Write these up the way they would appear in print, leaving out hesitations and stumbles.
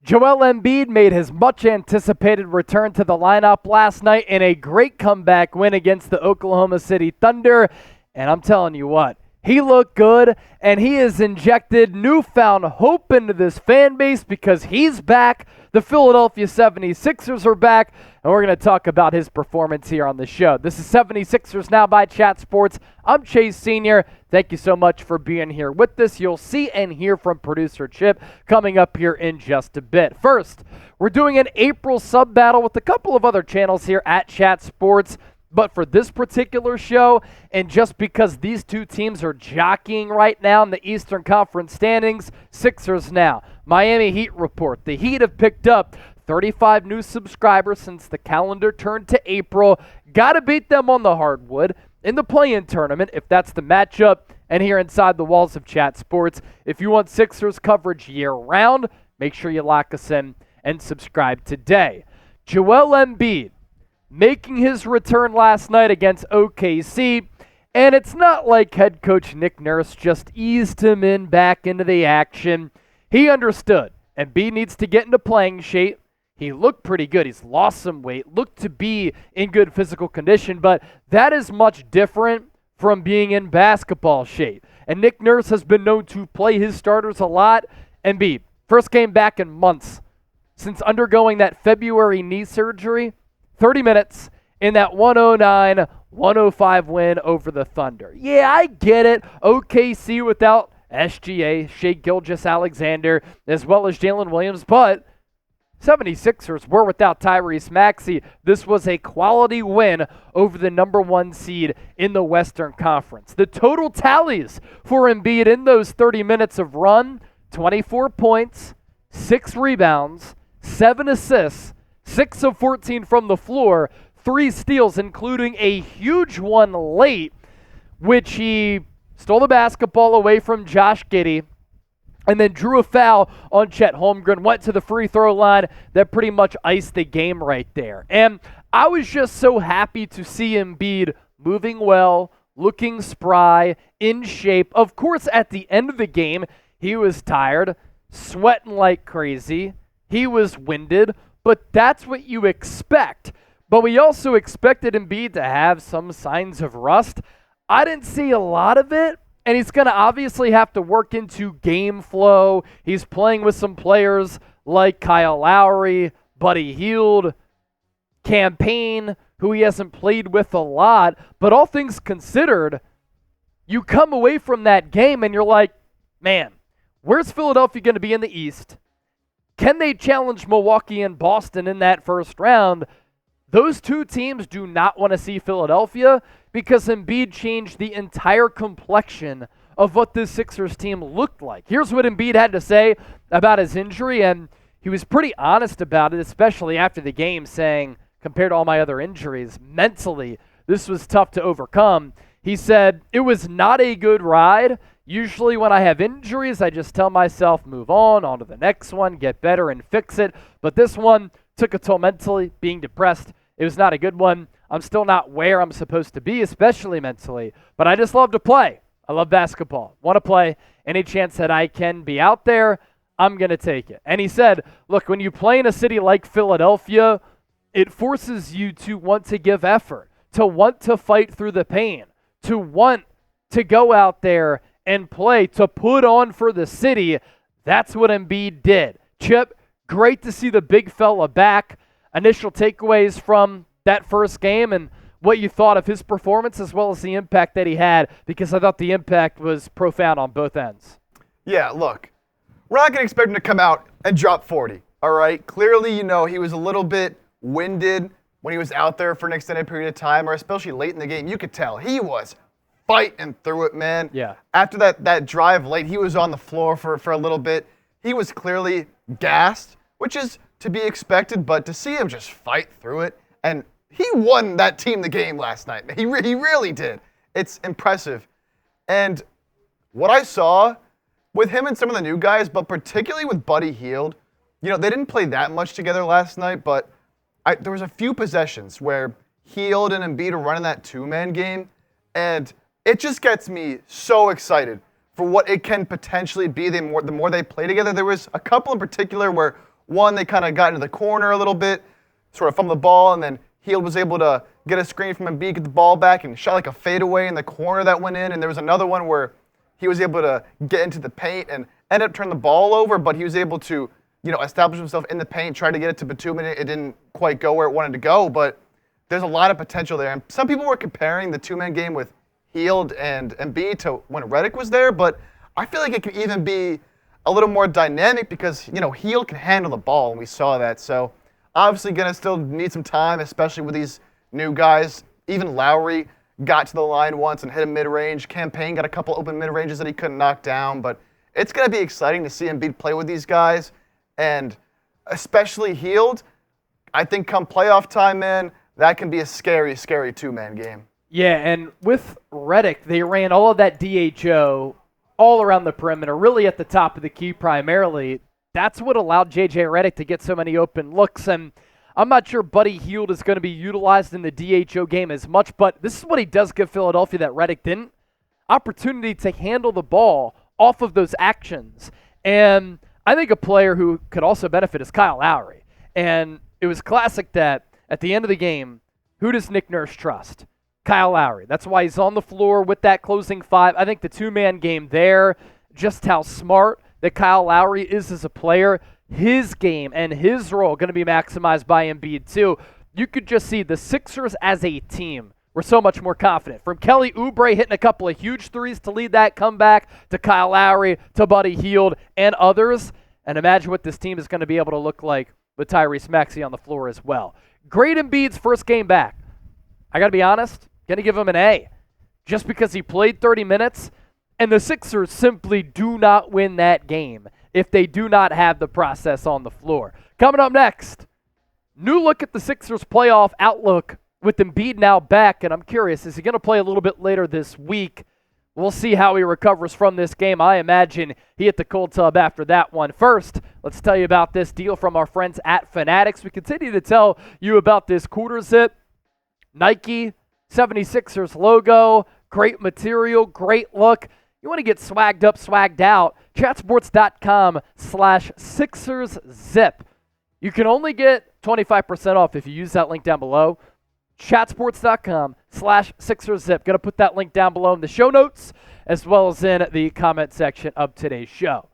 Joel Embiid made his much-anticipated return to the lineup last night in a great comeback win against the Oklahoma City Thunder. And I'm telling you what, he looked good, and he has injected newfound hope into this fan base because he's back. The Philadelphia 76ers are back, and we're going to talk about his performance here on the show. This is 76ers Now by Chat Sports. I'm Chase Sr. Thank you so much for being here with us. You'll see and hear from producer Chip coming up here in just a bit. First, we're doing an April sub battle with a couple of other channels here at Chat Sports. But for this particular show, and just because these two teams are jockeying right now in the Eastern Conference standings, Sixers Now. Miami Heat report. The Heat have picked up 35 new subscribers since the calendar turned to April. Got to beat them on the hardwood in the play-in tournament if that's the matchup. And here inside the walls of Chat Sports, if you want Sixers coverage year-round, make sure you lock us in and subscribe today. Joel Embiid making his return last night against OKC, and it's not like head coach Nick Nurse just eased him back into the action. He understood Embiid needs to get into playing shape. He looked pretty good. He's lost some weight, looked to be in good physical condition, but that is much different from being in basketball shape. And Nick Nurse has been known to play his starters a lot. Embiid, first game back in months since undergoing that February knee surgery. 30 minutes in that 109-105 win over the Thunder. Yeah, I get it. OKC without SGA, Shai Gilgeous-Alexander, as well as Jalen Williams, but 76ers were without Tyrese Maxey. This was a quality win over the number one seed in the Western Conference. The total tallies for Embiid in those 30 minutes of run, 24 points, 6 rebounds, 7 assists, 6 of 14 from the floor, 3 steals, including a huge one late, which he stole the basketball away from Josh Giddey and then drew a foul on Chet Holmgren, went to the free throw line. That pretty much iced the game right there. And I was just so happy to see Embiid moving well, looking spry, in shape. Of course, at the end of the game, he was tired, sweating like crazy. He was winded. But that's what you expect. But we also expected Embiid to have some signs of rust. I didn't see a lot of it, and he's going to obviously have to work into game flow. He's playing with some players like Kyle Lowry, Buddy Hield, Cam Payne, who he hasn't played with a lot. But all things considered, you come away from that game and you're like, man, where's Philadelphia going to be in the East? Can they challenge Milwaukee and Boston in that first round? Those two teams do not want to see Philadelphia because Embiid changed the entire complexion of what this Sixers team looked like. Here's what Embiid had to say about his injury, and he was pretty honest about it, especially after the game, saying, compared to all my other injuries, mentally, this was tough to overcome. He said, it was not a good ride. Usually when I have injuries, I just tell myself, move on to the next one, get better and fix it. But this one took a toll mentally, being depressed. It was not a good one. I'm still not where I'm supposed to be, especially mentally. But I just love to play. I love basketball. Want to play. Any chance that I can be out there, I'm going to take it. And he said, look, when you play in a city like Philadelphia, it forces you to want to give effort, to want to fight through the pain, to want to go out there and play, to put on for the city. That's what Embiid did. Chip, great to see the big fella back. Initial takeaways from that first game and what you thought of his performance as well as the impact that he had, because I thought the impact was profound on both ends. Yeah, look, we're not going to expect him to come out and drop 40, all right? Clearly, he was a little bit winded when he was out there for an extended period of time, or especially late in the game. You could tell he was fighting through it, man. Yeah. After that drive late, he was on the floor for a little bit. He was clearly gassed, which is to be expected, but to see him just fight through it, and he won that team the game last night. He really did. It's impressive. And what I saw with him and some of the new guys, but particularly with Buddy Hield, they didn't play that much together last night, but there was a few possessions where Hield and Embiid are running that two-man game, and it just gets me so excited for what it can potentially be the more they play together. There was a couple in particular where One, they kind of got into the corner a little bit, sort of from the ball, and then Hield was able to get a screen from Embiid, get the ball back, and shot like a fadeaway in the corner that went in. And there was another one where he was able to get into the paint and end up turning the ball over, but he was able to, establish himself in the paint, try to get it to Batum, and it didn't quite go where it wanted to go. But there's a lot of potential there. And some people were comparing the two-man game with Hield and Embiid to when Redick was there, but I feel like it could even be a little more dynamic because, Hield can handle the ball, and we saw that. So obviously going to still need some time, especially with these new guys. Even Lowry got to the line once and hit a mid-range. Campaign got a couple open mid-ranges that he couldn't knock down, but it's going to be exciting to see Embiid play with these guys, and especially Hield. I think come playoff time, man, that can be a scary, scary two-man game. Yeah, and with Redick, they ran all of that DHO all around the perimeter, really at the top of the key primarily. That's what allowed J.J. Redick to get so many open looks, and I'm not sure Buddy Hield is going to be utilized in the DHO game as much, but this is what he does give Philadelphia that Redick didn't. Opportunity to handle the ball off of those actions. And I think a player who could also benefit is Kyle Lowry. And it was classic that at the end of the game, who does Nick Nurse trust? Kyle Lowry. That's why he's on the floor with that closing five. I think the two-man game there, just how smart that Kyle Lowry is as a player, his game and his role going to be maximized by Embiid too. You could just see the Sixers as a team were so much more confident. From Kelly Oubre hitting a couple of huge threes to lead that comeback, to Kyle Lowry, to Buddy Hield, and others. And imagine what this team is going to be able to look like with Tyrese Maxey on the floor as well. Great Embiid's first game back. I got to be honest, going to give him an A. Just because he played 30 minutes, and the Sixers simply do not win that game if they do not have the process on the floor. Coming up next, new look at the Sixers playoff outlook with Embiid now back, and I'm curious, is he going to play a little bit later this week? We'll see how he recovers from this game. I imagine he hit the cold tub after that one. First, let's tell you about this deal from our friends at Fanatics. We continue to tell you about this quarter zip. Nike, 76ers logo, great material, great look. You want to get swagged up, swagged out, chatsports.com/SixersZip. You can only get 25% off if you use that link down below. Chatsports.com/SixersZip. Going to put that link down below in the show notes as well as in the comment section of today's show.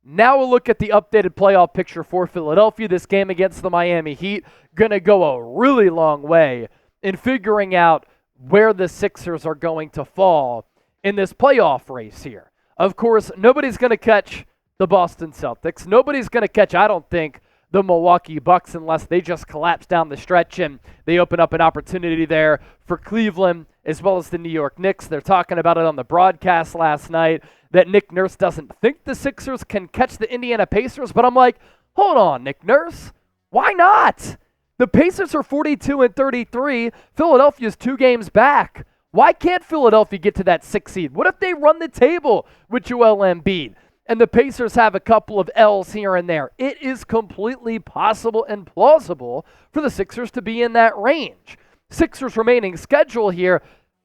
Now we'll look at the updated playoff picture for Philadelphia. This game against the Miami Heat going to go a really long way in figuring out where the Sixers are going to fall in this playoff race here. Of course, nobody's going to catch the Boston Celtics. Nobody's going to catch, I don't think, the Milwaukee Bucks unless they just collapse down the stretch and they open up an opportunity there for Cleveland as well as the New York Knicks. They're talking about it on the broadcast last night that Nick Nurse doesn't think the Sixers can catch the Indiana Pacers, but I'm like, hold on, Nick Nurse. Why not? The Pacers are 42-33. Philadelphia's 2 games back. Why can't Philadelphia get to that 6th seed? What if they run the table with Joel Embiid and the Pacers have a couple of L's here and there? It is completely possible and plausible for the Sixers to be in that range. Sixers remaining schedule here,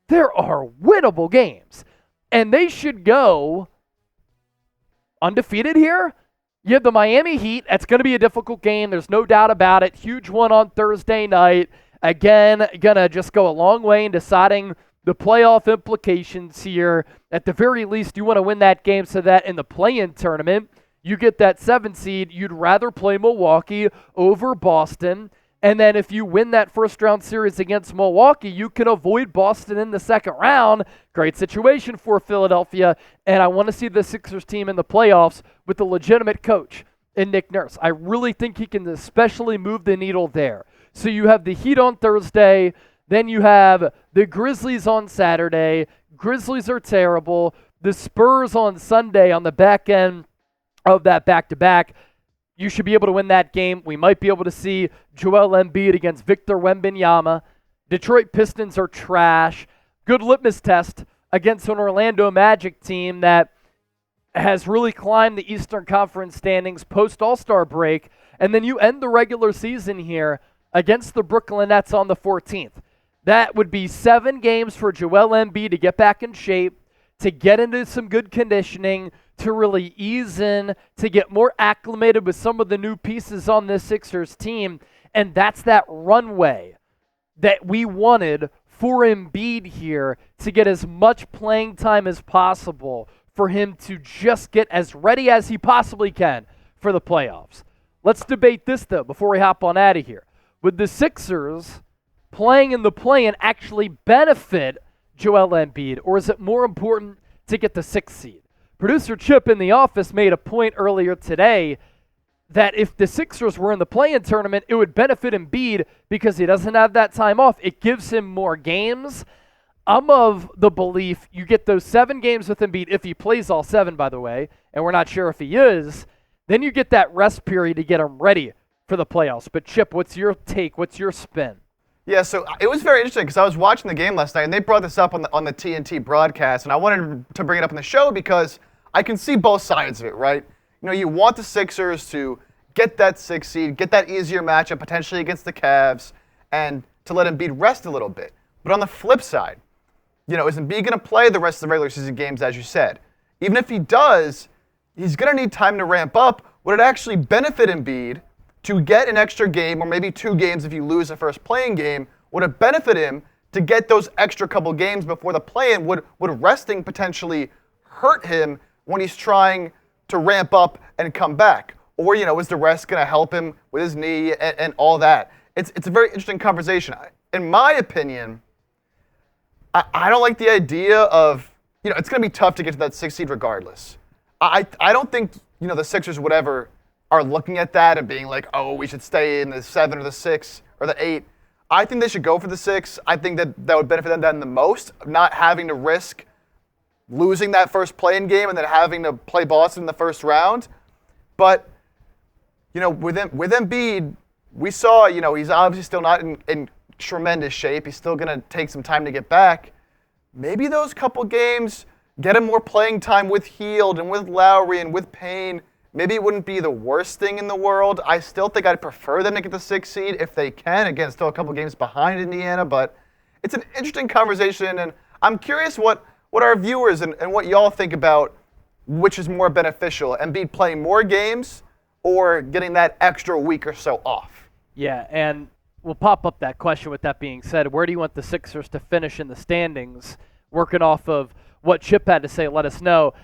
there are winnable games. And they should go undefeated here. You have the Miami Heat. That's going to be a difficult game. There's no doubt about it. Huge one on Thursday night. Again, going to just go a long way in deciding the playoff implications here. At the very least, you want to win that game so that in the play-in tournament, you get that 7 seed. You'd rather play Milwaukee over Boston. And then if you win that first-round series against Milwaukee, you can avoid Boston in the second round. Great situation for Philadelphia. And I want to see the Sixers team in the playoffs with a legitimate coach in Nick Nurse. I really think he can especially move the needle there. So you have the Heat on Thursday. Then you have the Grizzlies on Saturday. Grizzlies are terrible. The Spurs on Sunday on the back end of that back-to-back. You should be able to win that game. We might be able to see Joel Embiid against Victor Wembanyama. Detroit Pistons are trash. Good litmus test against an Orlando Magic team that has really climbed the Eastern Conference standings post-All-Star break. And then you end the regular season here against the Brooklyn Nets on the 14th. That would be 7 games for Joel Embiid to get back in shape, to get into some good conditioning, to really ease in, to get more acclimated with some of the new pieces on this Sixers team. And that's that runway that we wanted for Embiid here to get as much playing time as possible for him to just get as ready as he possibly can for the playoffs. Let's debate this, though, before we hop on out of here. Would the Sixers playing in the play-in actually benefit Joel Embiid, or is it more important to get the 6th seed? Producer Chip in the office made a point earlier today that if the Sixers were in the play-in tournament, it would benefit Embiid because he doesn't have that time off. It gives him more games. I'm of the belief you get those 7 games with Embiid, if he plays all 7, by the way, and we're not sure if he is, then you get that rest period to get him ready for the playoffs. But Chip, what's your take? What's your spin? Yeah, so it was very interesting because I was watching the game last night, and they brought this up on the TNT broadcast, and I wanted to bring it up on the show because I can see both sides of it, right? You know, you want the Sixers to get that 6th seed, get that easier matchup potentially against the Cavs, and to let Embiid rest a little bit. But on the flip side, you know, is Embiid going to play the rest of the regular season games, as you said? Even if he does, he's going to need time to ramp up. Would it actually benefit Embiid to get an extra game, or maybe 2 games if you lose the first play-in game? Would it benefit him to get those extra couple games before the play-in? Would resting potentially hurt him when he's trying to ramp up and come back? Or, you know, is the rest going to help him with his knee and all that? It's a very interesting conversation. In my opinion, I don't like the idea of, you know, it's going to be tough to get to that 6th seed regardless. I don't think, you know, the Sixers would ever are looking at that and being like, oh, we should stay in the 7 or the 6 or the 8. I think they should go for the 6. I think that would benefit them the most, not having to risk losing that first play-in game and then having to play Boston in the first round. But, you know, with Embiid, we saw, you know, he's obviously still not in tremendous shape. He's still going to take some time to get back. Maybe those couple games get him more playing time with Hield and with Lowry and with Payne. Maybe it wouldn't be the worst thing in the world. I still think I'd prefer them to get the 6th seed if they can. Again, still a couple games behind Indiana, but it's an interesting conversation, and I'm curious what our viewers and what y'all think about which is more beneficial, Embiid playing more games or getting that extra week or so off. Yeah, and we'll pop up that question with that being said. Where do you want the Sixers to finish in the standings? Working off of what Chip had to say, let us know.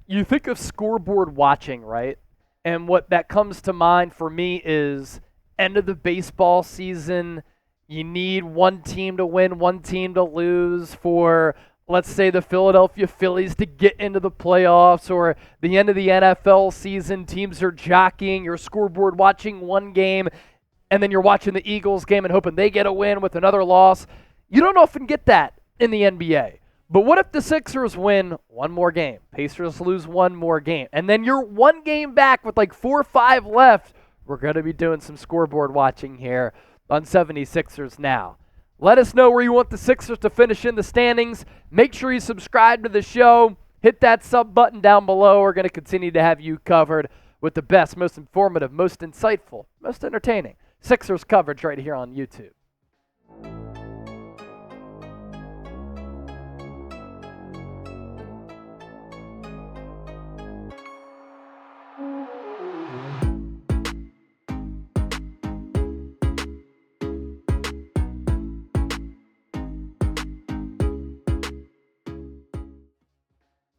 You think of scoreboard watching, right? And what that comes to mind for me is end of the baseball season. You need one team to win, one team to lose for, let's say, the Philadelphia Phillies to get into the playoffs, or the end of the NFL season, teams are jockeying, you're scoreboard watching one game, and then you're watching the Eagles game and hoping they get a win with another loss. You don't often get that in the NBA. But what if the Sixers win one more game? Pacers lose one more game. And then you're one game back with like 4 or 5 left. We're going to be doing some scoreboard watching here on 76ers Now. Let us know where you want the Sixers to finish in the standings. Make sure you subscribe to the show. Hit that sub button down below. We're going to continue to have you covered with the best, most informative, most insightful, most entertaining Sixers coverage right here on YouTube.